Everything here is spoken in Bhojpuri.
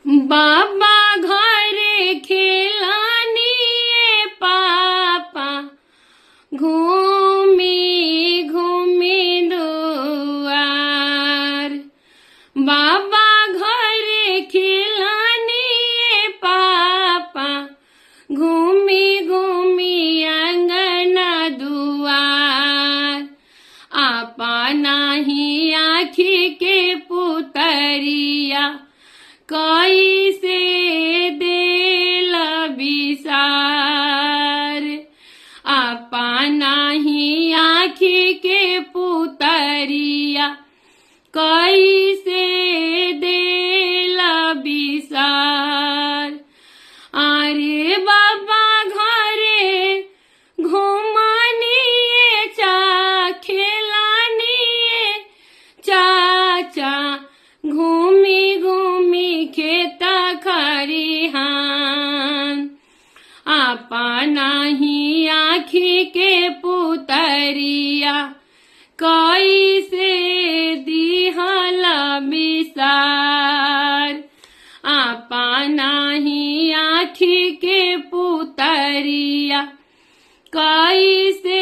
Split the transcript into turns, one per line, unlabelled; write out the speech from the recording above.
बाबा घरे खेलानिए पापा घूमी घूमी दुआर। बाबा घरे खेलानिए पापा घूमी घूमी अंगना दुआर। आपा नाही आँखी के पुतरिया कैसे देल बिसार। आपा नाही आँखी के पुतरिया कैसे देल बिसार। अरे बाबा घरे घुमानिए चा खेलानिए चाचा घूमी घूमी खेत खरिहान। आपा नाही आँखी के पुतरिया कैसे दिहल बिसार। आपा नाही आँखी के पुतरिया कैसे